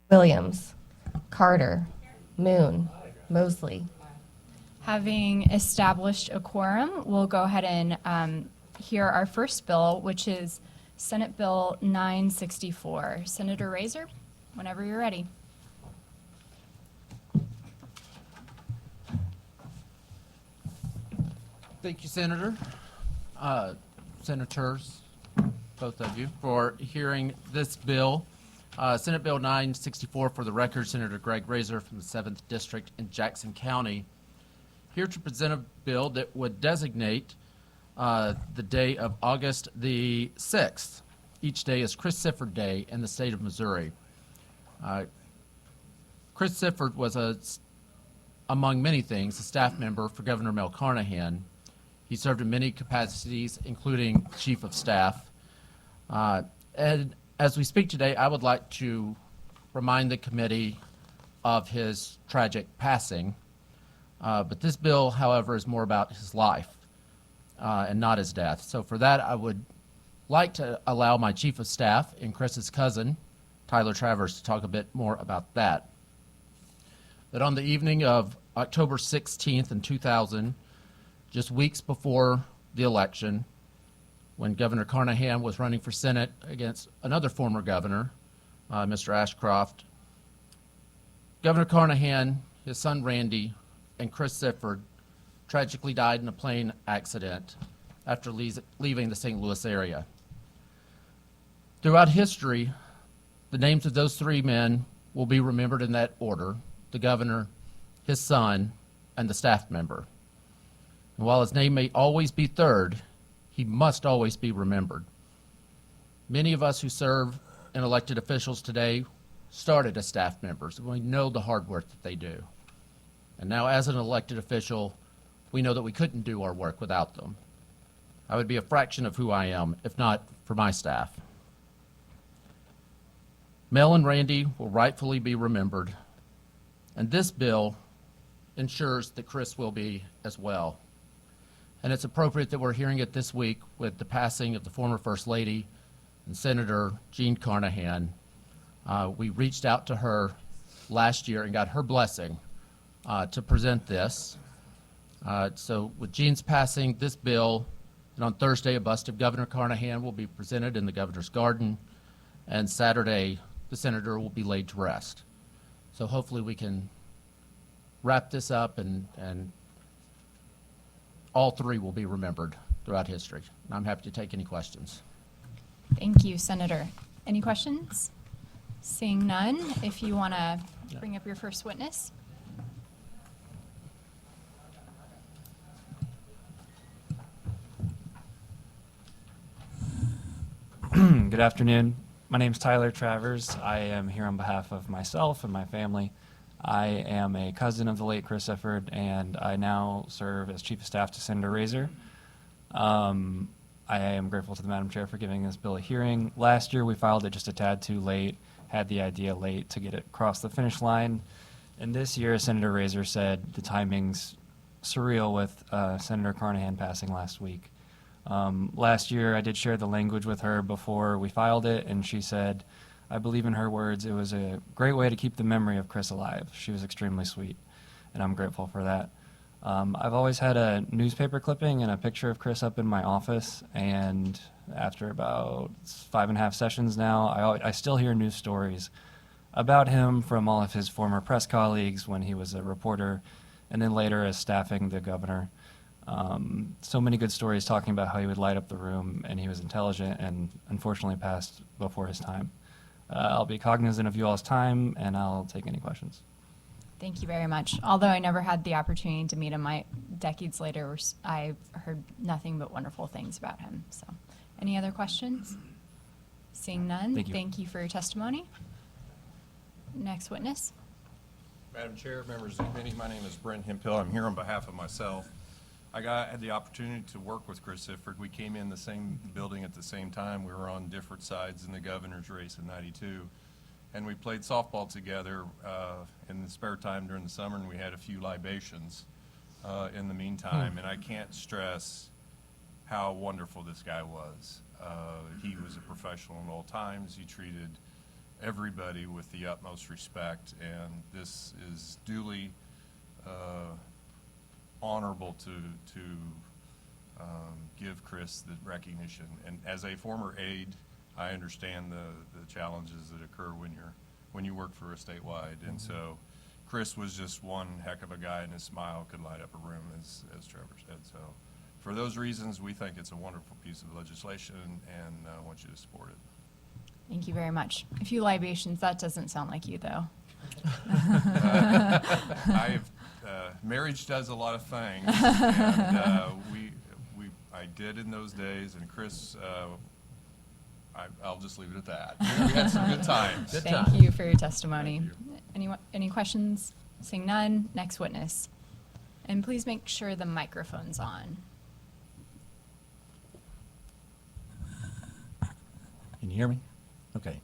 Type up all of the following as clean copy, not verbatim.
Williams, Carter, Moon, Mosley. Having established a quorum, we'll go ahead and hear our first bill, which is Senate Bill 964. Senator Razer, whenever you're ready. Thank you, Senator. Senators, both of you, for hearing this bill. Senate Bill 964, for the record, Senator Greg Razer from the 7th District in Jackson County, here to present a bill that would designate the day of August the 6th. Each day is Chris Sifford Day in the state of Missouri. Chris Sifford was, among many things, a staff member for Governor Mel Carnahan. He served in many capacities, including Chief of Staff. And as we speak today, I would like to remind the committee of his tragic passing. But this bill, however, is more about his life and not his death. So for that, I would like to allow my Chief of Staff and Chris's cousin, Tyler Travers, to talk a bit more about that. But on the evening of October 16th in 2000, just weeks before the election, when Governor Carnahan was running for Senate against another former governor, Mr. Ashcroft, Governor Carnahan, his son Randy, and Chris Sifford tragically died in a plane accident after leaving the St. Louis area. Throughout history, the names of those three men will be remembered in that order: the governor, his son, and the staff member. And while his name may always be third, he must always be remembered. Many of us who serve in elected officials today started as staff members, and we know the hard work that they do. And now as an elected official, we know that we couldn't do our work without them. I would be a fraction of who I am if not for my staff. Mel and Randy will rightfully be remembered, and this bill ensures that Chris will be as well. And it's appropriate that we're hearing it this week with the passing of the former First Lady and Senator Jean Carnahan. We reached out to her last year and got her blessing to present this. So with Jean's passing, this bill, and on Thursday a bust of Governor Carnahan will be presented in the Governor's Garden, and Saturday the Senator will be laid to rest. So hopefully we can wrap this up and all three will be remembered throughout history. And I'm happy to take any questions. Thank you, Senator. Any questions? Seeing none, if you want to bring up your first witness. Good afternoon. My name is Tyler Travers. I am here on behalf of myself and my family. I am a cousin of the late Chris Sifford, and I now serve as Chief of Staff to Senator Razer. I am grateful to the Madam Chair for giving this bill a hearing. Last year we filed it just a tad too late, had the idea late to get it across the finish line. And this year Senator Razer said the timing's surreal with Senator Carnahan passing last week. Last year I did share the language with her before we filed it, and she said, I believe in her words, it was a great way to keep the memory of Chris alive. She was extremely sweet, and I'm grateful for that. I've always had a newspaper clipping and a picture of Chris up in my office, and after about 5.5 sessions now, I still hear news stories about him from all of his former press colleagues when he was a reporter, and then later as staffing the governor. So many good stories talking about how he would light up the room, and he was intelligent and unfortunately passed before his time. I'll be cognizant of you all's time, and I'll take any questions. Thank you very much. Although I never had the opportunity to meet him, decades later, I heard nothing but wonderful things about him. So, any other questions? Seeing none, thank you for your testimony. Next witness. Madam Chair, members of the committee, my name is Brent Hemphill. I'm here on behalf of myself. I had the opportunity to work with Chris Sifford. We came in the same building at the same time. We were on different sides in the governor's race in '92. And we played softball together in the spare time during the summer, and we had a few libations in the meantime. And I can't stress how wonderful this guy was. He was a professional at all times. He treated everybody with the utmost respect, and this is duly honorable to give Chris the recognition. And as a former aide, I understand the challenges that occur when you work for a statewide. And so Chris was just one heck of a guy, and his smile could light up a room, as Trevor said. So for those reasons, we think it's a wonderful piece of legislation, and want you to support it. Thank you very much. A few libations, that doesn't sound like you, though. Marriage does a lot of things, and I did in those days, and Chris, I'll just leave it at that. We had some good times. Thank you for your testimony. Thank you. Any questions? Seeing none, next witness. And please make sure the microphone's on. Can you hear me? Okay.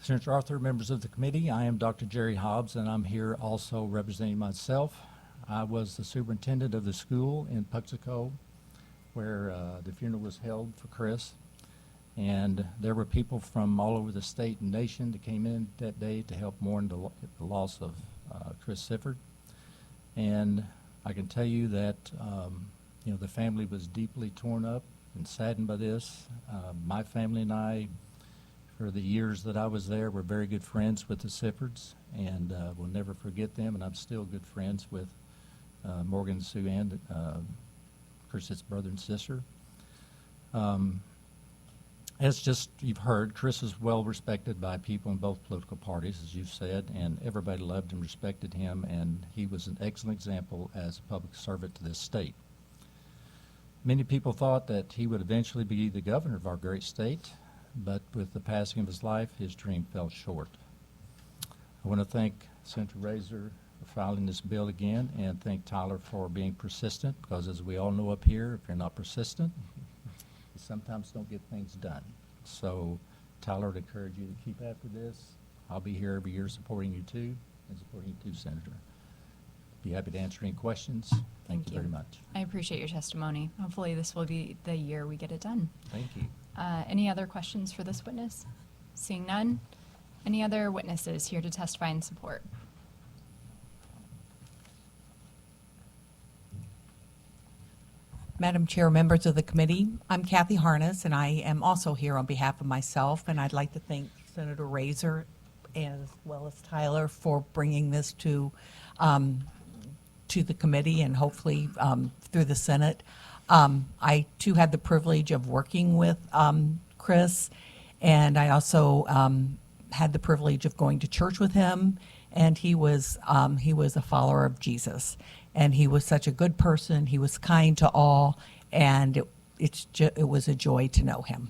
Senator Arthur, members of the committee, I am Dr. Jerry Hobbs, and I'm here also representing myself. I was the superintendent of the school in Puxico where the funeral was held for Chris. And there were people from all over the state and nation that came in that day to help mourn the loss of Chris Sifford. And I can tell you that the family was deeply torn up and saddened by this. My family and I, for the years that I was there, were very good friends with the Siffords, and we'll never forget them. And I'm still good friends with Morgan and Sue Ann, Chris's brother and sister. As just you've heard, Chris is well respected by people in both political parties, as you've said, and everybody loved and respected him, and he was an excellent example as a public servant to this state. Many people thought that he would eventually be the governor of our great state, but with the passing of his life, his dream fell short. I want to thank Senator Razer for filing this bill again, and thank Tyler for being persistent, because as we all know up here, if you're not persistent, you sometimes don't get things done. So Tyler, would encourage you to keep after this. I'll be here every year supporting you too, and supporting you too, Senator. Be happy to answer any questions. Thank you very much. I appreciate your testimony. Hopefully this will be the year we get it done. Thank you. Any other questions for this witness? Seeing none, any other witnesses here to testify in support? Madam Chair, members of the committee, I'm Kathy Harness, and I am also here on behalf of myself, and I'd like to thank Senator Razer as well as Tyler for bringing this to the committee and hopefully through the Senate. I too had the privilege of working with Chris, and I also had the privilege of going to church with him, and he was a follower of Jesus. And he was such a good person. He was kind to all, and it was a joy to know him.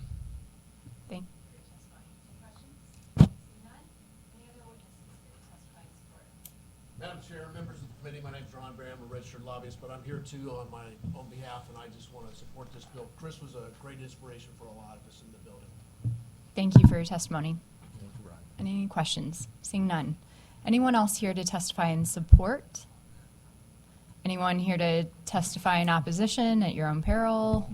Thank you for your testimony. Any questions? Seeing none, any other witnesses here to testify in support? Madam Chair, members of the committee, my name is Ron Bram, I'm a registered lobbyist, but I'm here too on behalf, and I just want to support this bill. Chris was a great inspiration for a lot of us in the building. Thank you for your testimony. Thank you, Ryan. Any questions? Seeing none. Anyone else here to testify in support? Anyone here to testify in opposition at your own peril?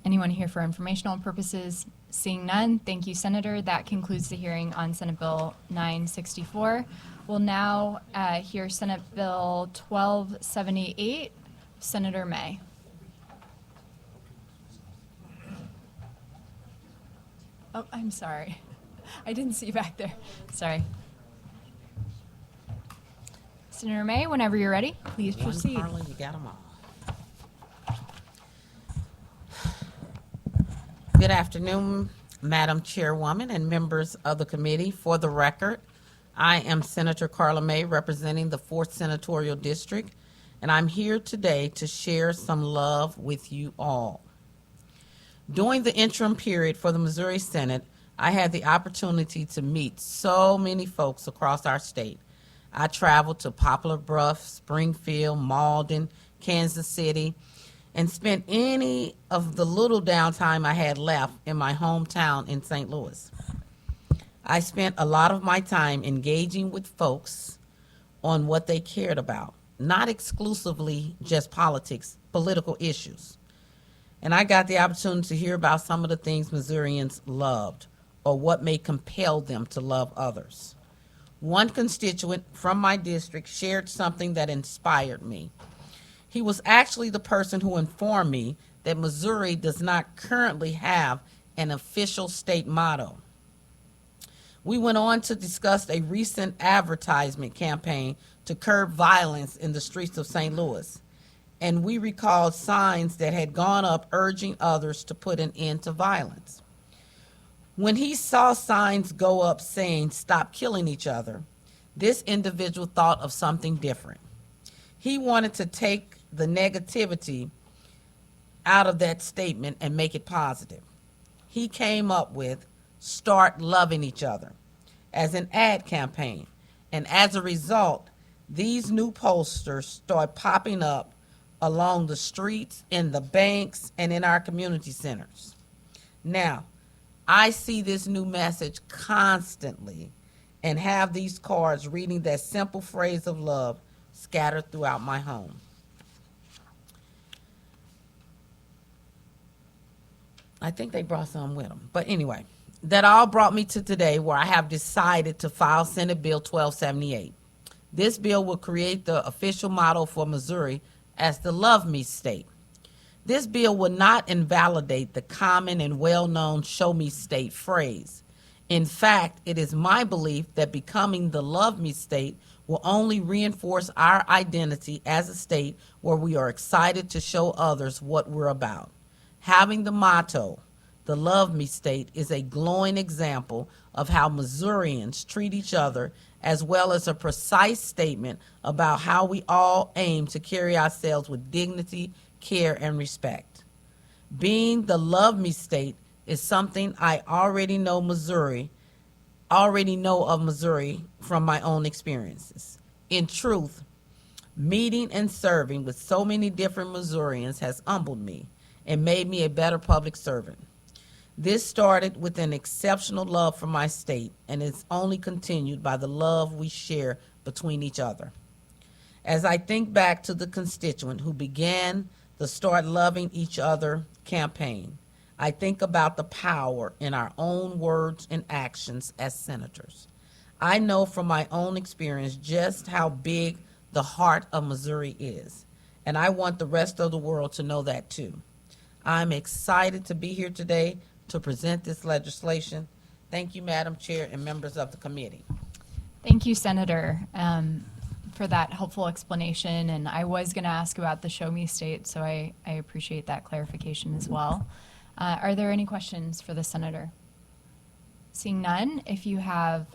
Anyone here for informational purposes? Seeing none, thank you, Senator. That concludes the hearing on Senate Bill 964. We'll now hear Senate Bill 1278. Senator May. Oh, I'm sorry. I didn't see you back there. Sorry. Senator May, whenever you're ready, please proceed. Carla, you got them all. Good afternoon, Madam Chairwoman and members of the committee. For the record, I am Senator Carla May, representing the 4th Senatorial District, and I'm here today to share some love with you all. During the interim period for the Missouri Senate, I had the opportunity to meet so many folks across our state. I traveled to Poplar Bluff, Springfield, Malden, Kansas City, and spent any of the little downtime I had left in my hometown in St. Louis. I spent a lot of my time engaging with folks on what they cared about, not exclusively just politics, political issues. And I got the opportunity to hear about some of the things Missourians loved, or what may compel them to love others. One constituent from my district shared something that inspired me. He was actually the person who informed me that Missouri does not currently have an official state motto. We went on to discuss a recent advertisement campaign to curb violence in the streets of St. Louis, and we recalled signs that had gone up urging others to put an end to violence. When he saw signs go up saying, "Stop killing each other," this individual thought of something different. He wanted to take the negativity out of that statement and make it positive. He came up with "Start Loving Each Other" as an ad campaign, and as a result, these new posters start popping up along the streets, in the banks, and in our community centers. Now, I see this new message constantly and have these cards reading that simple phrase of love scattered throughout my home. I think they brought some with them. But anyway, that all brought me to today, where I have decided to file Senate Bill 1278. This bill will create the official motto for Missouri as the Love Me State. This bill will not invalidate the common and well-known Show Me State phrase. In fact, it is my belief that becoming the Love Me State will only reinforce our identity as a state where we are excited to show others what we're about. Having the motto, the Love Me State, is a glowing example of how Missourians treat each other, as well as a precise statement about how we all aim to carry ourselves with dignity, care, and respect. Being the Love Me State is something I already know of Missouri from my own experiences. In truth, meeting and serving with so many different Missourians has humbled me and made me a better public servant. This started with an exceptional love for my state, and it's only continued by the love we share between each other. As I think back to the constituent who began the Start Loving Each Other campaign, I think about the power in our own words and actions as senators. I know from my own experience just how big the heart of Missouri is, and I want the rest of the world to know that too. I'm excited to be here today to present this legislation. Thank you, Madam Chair and members of the committee. Thank you, Senator, for that helpful explanation. And I was going to ask about the Show Me State, so I appreciate that clarification as well. Are there any questions for the Senator? Seeing none, if you have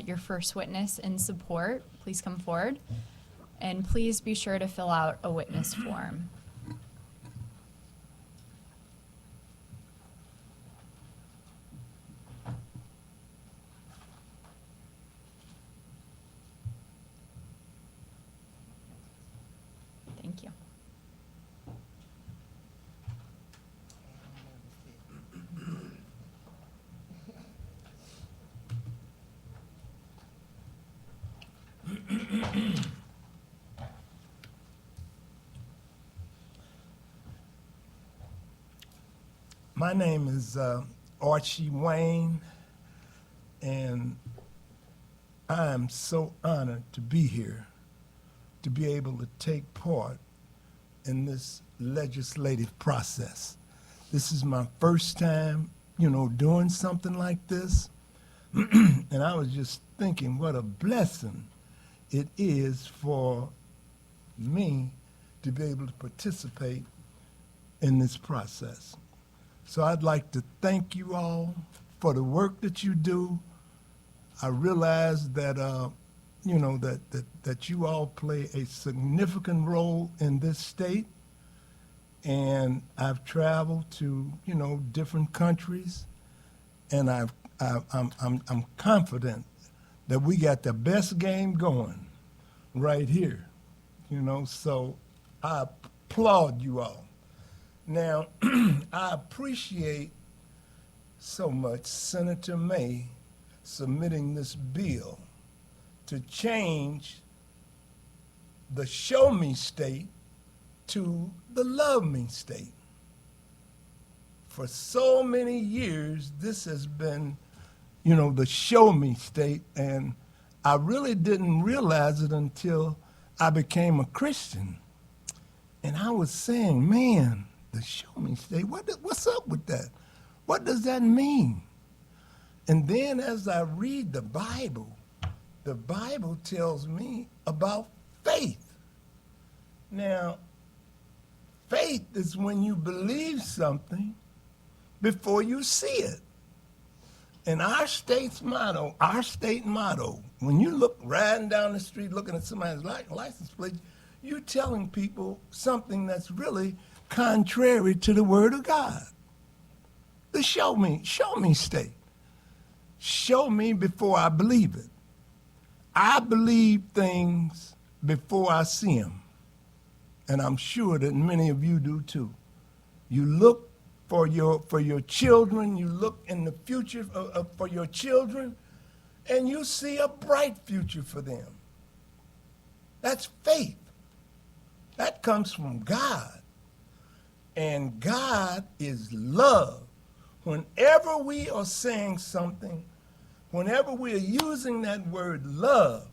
your first witness in support, please come forward. And please be sure to fill out a witness form. Thank you. My name is Archie Wayne, and I am so honored to be here, to be able to take part in this legislative process. This is my first time, doing something like this, and I was just thinking what a blessing it is for me to be able to participate in this process. So I'd like to thank you all for the work that you do. I realize that, that you all play a significant role in this state. And I've traveled to, different countries, and I'm confident that we got the best game going right here, so I applaud you all. Now, I appreciate so much Senator May submitting this bill to change the Show Me State to the Love Me State. For so many years, this has been the show me state. And I really didn't realize it until I became a Christian. And I was saying, man, the show me state, what's up with that? What does that mean? And then as I read the Bible tells me about faith. Now, faith is when you believe something before you see it. And our state motto, when you look riding down the street looking at somebody's license plate, you're telling people something that's really contrary to the Word of God. The show me state. Show me before I believe it. I believe things before I see them. And I'm sure that many of you do too. You look for your children, you look in the future for your children, and you see a bright future for them. That's faith. That comes from God. And God is love. Whenever we are saying something, whenever we are using that word love,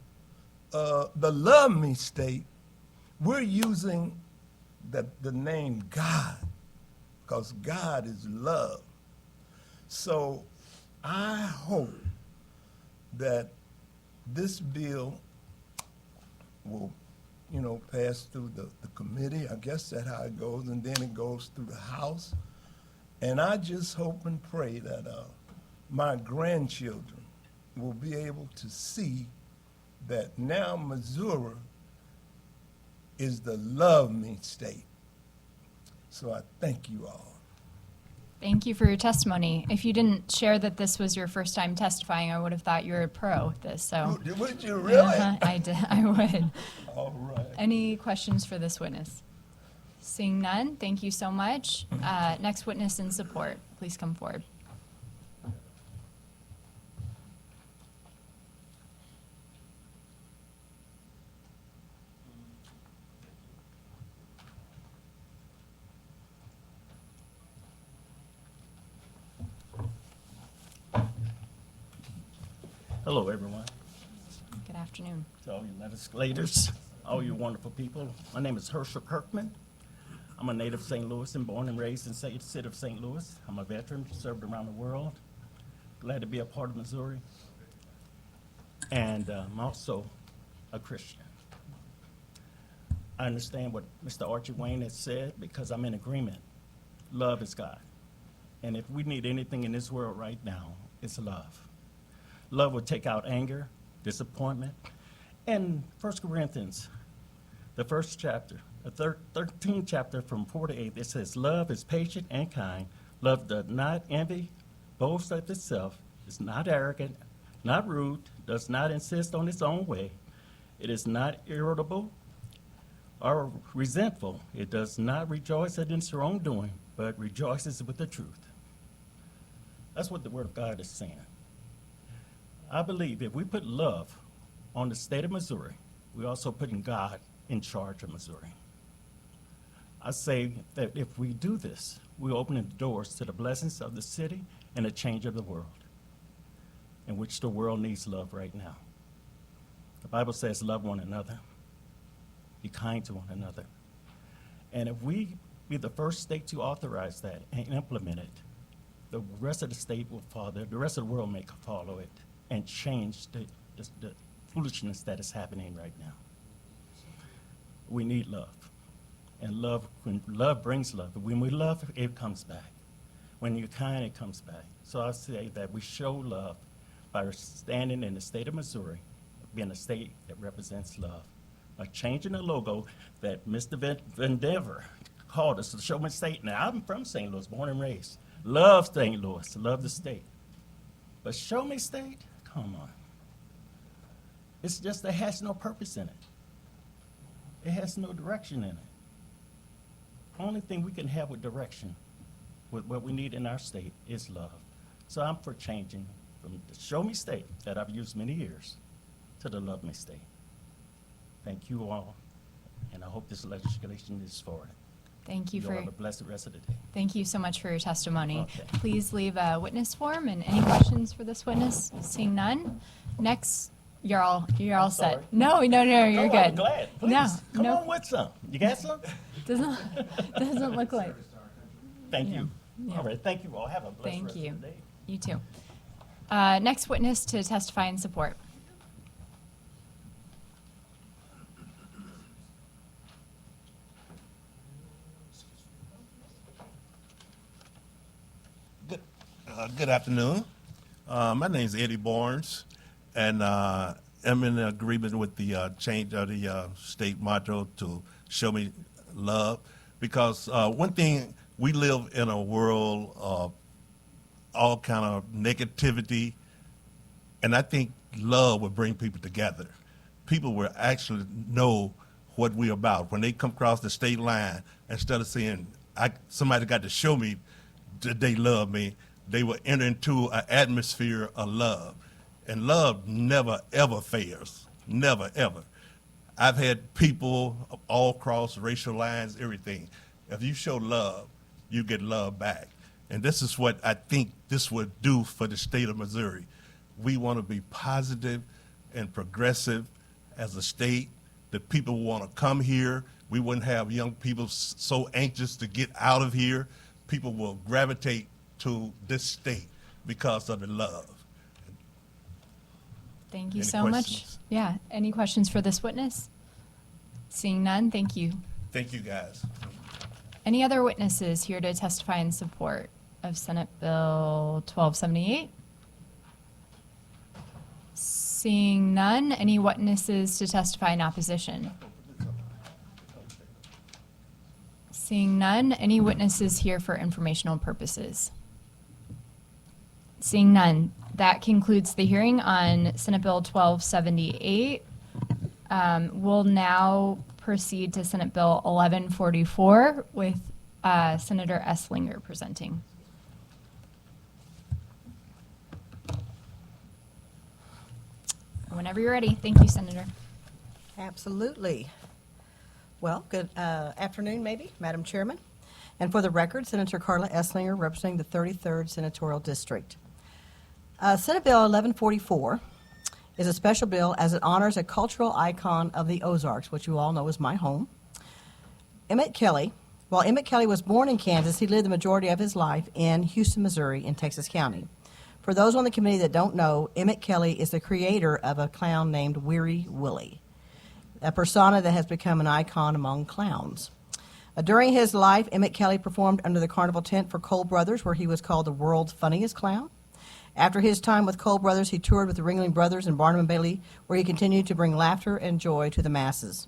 the love me state, we're using the name God, because God is love. So I hope that this bill will, pass through the committee. I guess that's how it goes, and then it goes through the House. And I just hope and pray that my grandchildren will be able to see that now Missouri is the love me state. So I thank you all. Thank you for your testimony. If you didn't share that this was your first time testifying, I would have thought you were a pro at this. So Would you really? I did. I would. All right. Any questions for this witness? Seeing none, thank you so much. Next witness in support, please come forward. Hello, everyone. Good afternoon. To all you legislators, all you wonderful people. My name is Herschel Kirkman. I'm a native of St. Louis and born and raised in the city of St. Louis. I'm a veteran, served around the world. Glad to be a part of Missouri. And I'm also a Christian. I understand what Mr. Archie Wayne has said because I'm in agreement. Love is God. And if we need anything in this world right now, it's love. Love will take out anger, disappointment. And 1 Corinthians, the first chapter, the 13th chapter from 4 to 8, it says, love is patient and kind. Love does not envy, boast of itself, is not arrogant, not rude, does not insist on its own way. It is not irritable or resentful. It does not rejoice at its wrongdoing, but rejoices with the truth. That's what the Word of God is saying. I believe if we put love on the state of Missouri, we're also putting God in charge of Missouri. I say that if we do this, we're opening the doors to the blessings of the city and the change of the world, in which the world needs love right now. The Bible says, love one another, be kind to one another. And if we be the first state to authorize that and implement it, the rest of the state will follow, the rest of the world may follow it and change the foolishness that is happening right now. We need love. And when love brings love. When we love, it comes back. When you're kind, it comes back. So I say that we show love by standing in the state of Missouri, being a state that represents love. By changing the logo that Mr. Vandever called us the Showman State. Now, I'm from St. Louis, born and raised. Love St. Louis, love the state. But Show Me State, come on. It's just, it has no purpose in it. It has no direction in it. Only thing we can have with direction, with what we need in our state, is love. So I'm for changing from the Show Me State that I've used many years to the Love Me State. Thank you all, and I hope this legislation is for it. Thank you You for, all have a blessed rest of the day. thank you so much for your testimony. Okay. Please leave a witness form, and any questions for this witness? Seeing none. Next, you're all set. sorry. No, you're Oh, good. I'm glad. Please, No, come no. on with some. You got some? Doesn't look like. Thank you. Yeah. All right, thank you all. Have a blessed Thank rest you. of the day. You too. Next witness to testify in support. Good afternoon. My name is Eddie Barnes, and I'm in agreement with the change of the state motto to show me love, because one thing, we live in a world of all kind of negativity, and I think love will bring people together. People will actually know what we're about. When they come across the state line, instead of saying, somebody got to show me that they love me, they will enter into an atmosphere of love. And love never, ever fails. Never, ever. I've had people all across racial lines, everything. If you show love, you get love back. And this is what I think this would do for the state of Missouri. We want to be positive and progressive as a state. The people want to come here. We wouldn't have young people so anxious to get out of here. People will gravitate to this state because of the love. Thank you Any so much. questions? Yeah. Any questions for this witness? Seeing none, thank you. Thank you, guys. Any other witnesses here to testify in support of Senate Bill 1278? Seeing none, any witnesses to testify in opposition? Seeing none, any witnesses here for informational purposes? Seeing none, that concludes the hearing on Senate Bill 1278. We'll now proceed to Senate Bill 1144 with Senator Eslinger presenting. Whenever you're ready. Thank you, Senator. Absolutely. Well, good afternoon, maybe, Madam Chairman. And for the record, Senator Carla Eslinger, representing the 33rd Senatorial District. Senate Bill 1144 is a special bill as it honors a cultural icon of the Ozarks, which you all know is my home. Emmett Kelly. While Emmett Kelly was born in Kansas, he lived the majority of his life in Houston, Missouri, in Texas County. For those on the committee that don't know, Emmett Kelly is the creator of a clown named Weary Willie, a persona that has become an icon among clowns. During his life, Emmett Kelly performed under the carnival tent for Cole Brothers, where he was called the world's funniest clown. After his time with Cole Brothers, he toured with the Ringling Brothers and Barnum and Bailey, where he continued to bring laughter and joy to the masses.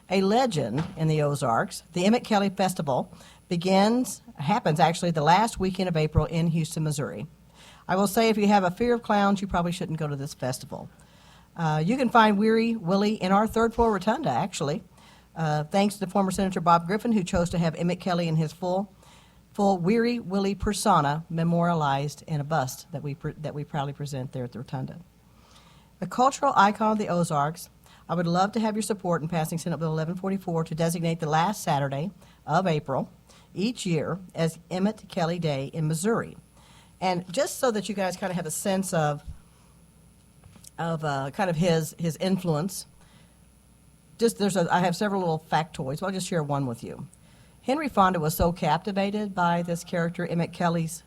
A legend in the Ozarks, the Emmett Kelly Festival happens actually the last weekend of April in Houston, Missouri. I will say if you have a fear of clowns, you probably shouldn't go to this festival. You can find Weary Willie in our third floor rotunda, actually, thanks to the former Senator Bob Griffin, who chose to have Emmett Kelly in his full Weary Willie persona memorialized in a bust that we proudly present there at the rotunda. A cultural icon of the Ozarks, I would love to have your support in passing Senate Bill 1144 to designate the last Saturday of April each year as Emmett Kelly Day in Missouri. And just so that you guys kind of have a sense of kind of his influence, I have several little factoids. I'll just share one with you. Henry Fonda was so captivated by this character, Emmett Kelly's,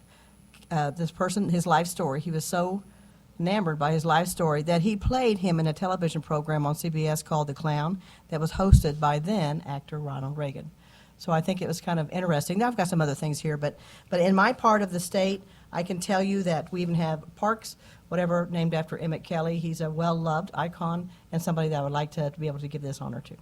his life story. He was so enamored by his life story that he played him in a television program on CBS called The Clown that was hosted by then actor Ronald Reagan. So I think it was kind of interesting. Now I've got some other things here, but in my part of the state, I can tell you that we even have parks, whatever, named after Emmett Kelly. He's a well-loved icon and somebody that I would like to be able to give this honor to.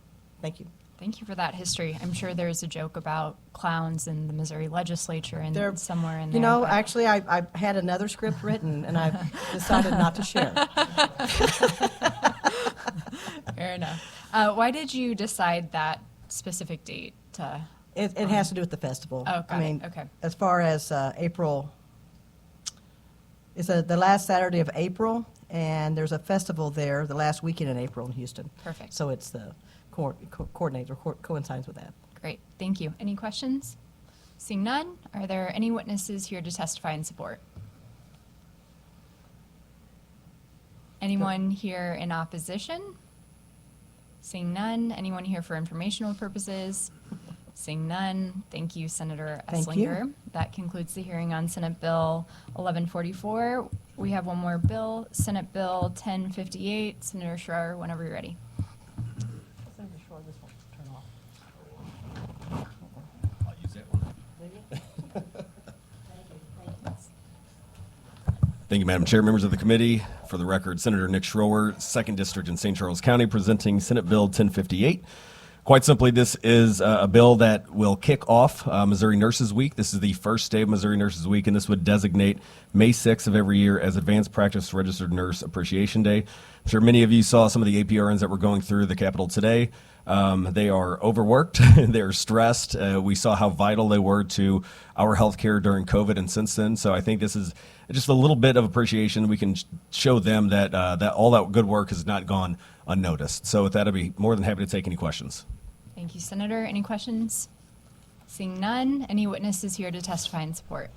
Thank you. Thank you for that history. I'm sure there's a joke about clowns in the Missouri legislature and somewhere in there. You know, but- actually, I had another script written, and I've decided not to share. Fair enough. Why did you decide that specific date to? It has to do with the festival. Oh, got I mean, it. Okay. as far as April, it's the last Saturday of April, and there's a festival there the last weekend in April in Houston. Perfect. So it's the coincides with that. Great, thank you. Any questions? Seeing none, are there any witnesses here to testify in support? Anyone here in opposition? Seeing none, anyone here for informational purposes? Seeing none, thank you, Senator Thank you. Eslinger. That concludes the hearing on Senate Bill 1144. We have one more bill, Senate Bill 1058. Senator Schroer, whenever you're ready. I'll use that one. Thank you, Madam Chair, members of the committee. For the record, Senator Nick Schroer, 2nd District in St. Charles County, presenting Senate Bill 1058. Quite simply, this is a bill that will kick off Missouri Nurses Week. This is the first day of Missouri Nurses Week, and this would designate May 6th of every year as Advanced Practice Registered Nurse Appreciation Day. I'm sure many of you saw some of the APRNs that were going through the Capitol today. They are overworked. They're stressed. We saw how vital they were to our healthcare during COVID and since then. So I think this is just a little bit of appreciation. We can show them that that all that good work has not gone unnoticed. So with that, I'd be more than happy to take any questions. Thank you, Senator. Any questions? Seeing none, any witnesses here to testify in support?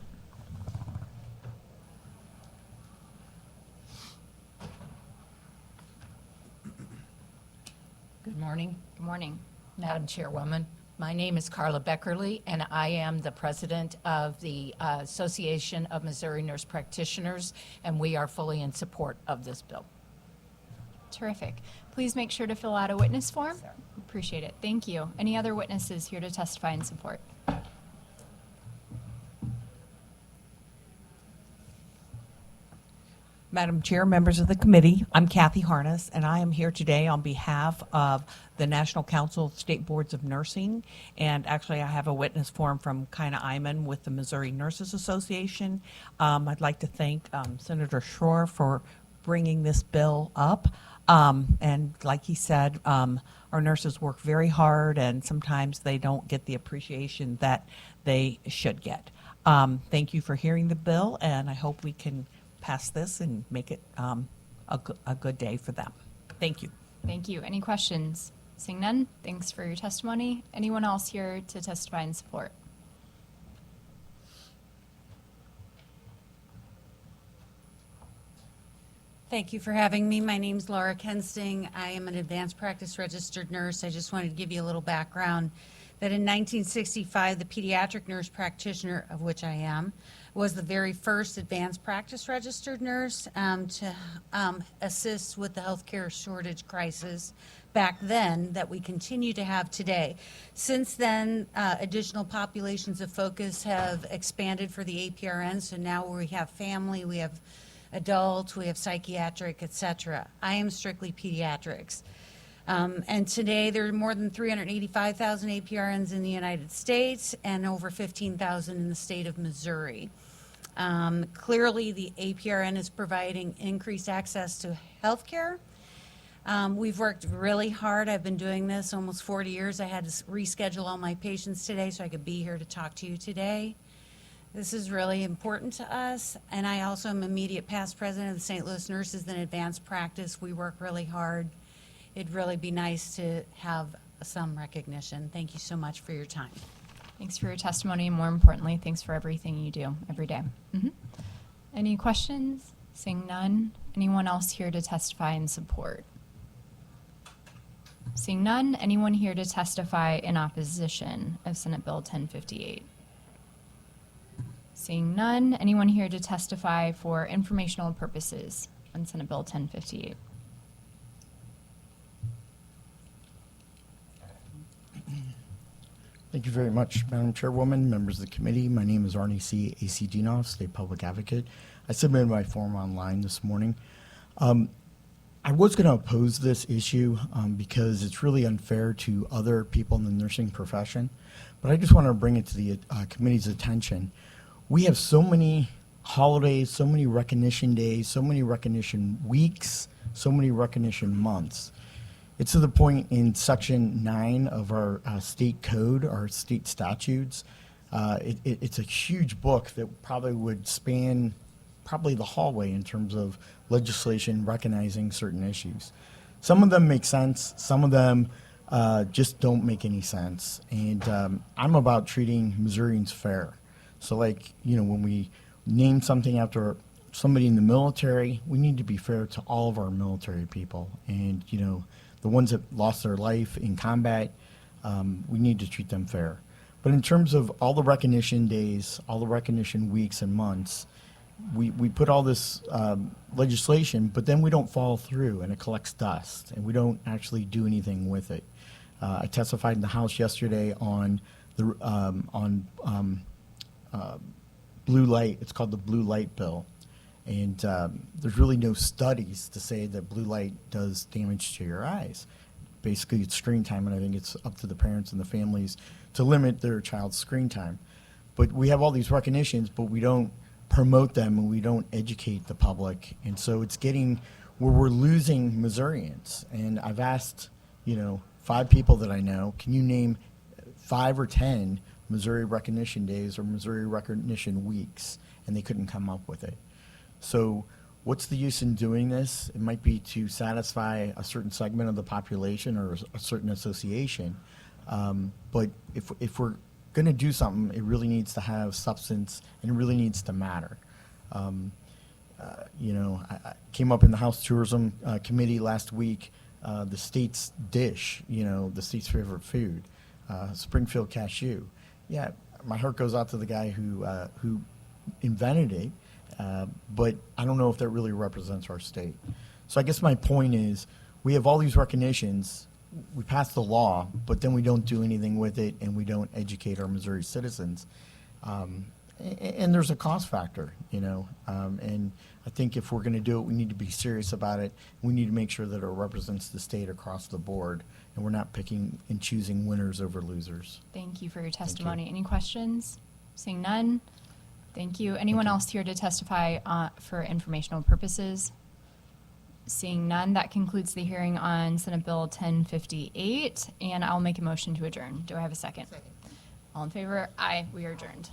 Good morning, Good morning. Madam Chairwoman. My name is Carla Beckerly, and I am the president of the Association of Missouri Nurse Practitioners, and we are fully in support of this bill. Terrific. Please make sure to fill out a witness form. Appreciate it. Thank you. Any other witnesses here to testify in support? Madam Chair, members of the committee, I'm Kathy Harness, and I am here today on behalf of the National Council of State Boards of Nursing. And actually, I have a witness form from Kina Iman with the Missouri Nurses Association. I'd like to thank Senator Schroer for bringing this bill up. And like he said, our nurses work very hard, and sometimes they don't get the appreciation that they should get. Thank you for hearing the bill, and I hope we can pass this and make it a good day for them. Thank you. Thank you. Any questions? Seeing none, thanks for your testimony. Anyone else here to testify in support? Thank you for having me. My name's Laura Kensting. I am an advanced practice registered nurse. I just wanted to give you a little background that in 1965, the pediatric nurse practitioner, of which I am, was the very first advanced practice registered nurse to assist with the healthcare shortage crisis back then that we continue to have today. Since then, additional populations of focus have expanded for the APRN, so now we have family, we have adults, we have psychiatric, etc. I am strictly pediatrics. And today there are more than 385,000 APRNs in the United States and over 15,000 in the state of Missouri. Clearly, the APRN is providing increased access to health care. We've worked really hard. I've been doing this almost 40 years. I had to reschedule all my patients today so I could be here to talk to you today. This is really important to us, and I also am immediate past president of the St. Louis Nurses in Advanced Practice. We work really hard. It'd really be nice to have some recognition. Thank you so much for your time. Thanks for your testimony, and more importantly, thanks for everything you do every day. Any questions? Seeing none. Anyone else here to testify in support? Seeing none. Anyone here to testify in opposition of Senate Bill 1058? Seeing none. Anyone here to testify for informational purposes on Senate Bill 1058? Thank you very much, Madam Chairwoman, members of the committee. My name is Arnie C. A.C. Dinoff, State Public Advocate. I submitted my form online this morning. I was going to oppose this issue because it's really unfair to other people in the nursing profession, but I just want to bring it to the committee's attention. We have so many holidays, so many recognition days, so many recognition weeks, so many recognition months. It's to the point in Section 9 of our state code, our state statutes. It's a huge book that probably would span probably the hallway in terms of legislation recognizing certain issues. Some of them make sense. Some of them just don't make any sense. And I'm about treating Missourians fair. So, like, when we name something after somebody in the military, we need to be fair to all of our military people. And, the ones that lost their life in combat, we need to treat them fair. But in terms of all the recognition days, all the recognition weeks and months, we put all this legislation, but then we don't follow through, and it collects dust, and we don't actually do anything with it. I testified in the House yesterday on the blue light. It's called the blue light bill, and there's really no studies to say that blue light does damage to your eyes. Basically, it's screen time, and I think it's up to the parents and the families to limit their child's screen time. But we have all these recognitions, but we don't promote them, and we don't educate the public, and so it's getting where we're losing Missourians. And I've asked, 5 people that I know, can you name 5 or 10 Missouri recognition days or Missouri recognition weeks? And they couldn't come up with it. So what's the use in doing this? It might be to satisfy a certain segment of the population or a certain association. But if we're going to do something, it really needs to have substance, and it really needs to matter. I came up in the House Tourism Committee last week. The state's dish, the state's favorite food, Springfield cashew. Yeah, my heart goes out to the guy who invented it, but I don't know if that really represents our state. So I guess my point is, we have all these recognitions. We pass the law, but then we don't do anything with it, and we don't educate our Missouri citizens. And there's a cost factor, and I think if we're going to do it, we need to be serious about it. We need to make sure that it represents the state across the board, and we're not picking and choosing winners over losers. Thank you for your testimony. Any questions? Seeing none, thank you. Anyone else here to testify for informational purposes? Seeing none, that concludes the hearing on Senate Bill 1058, and I'll make a motion to adjourn. Do I have a second? Second. All in favor? Aye. We are adjourned.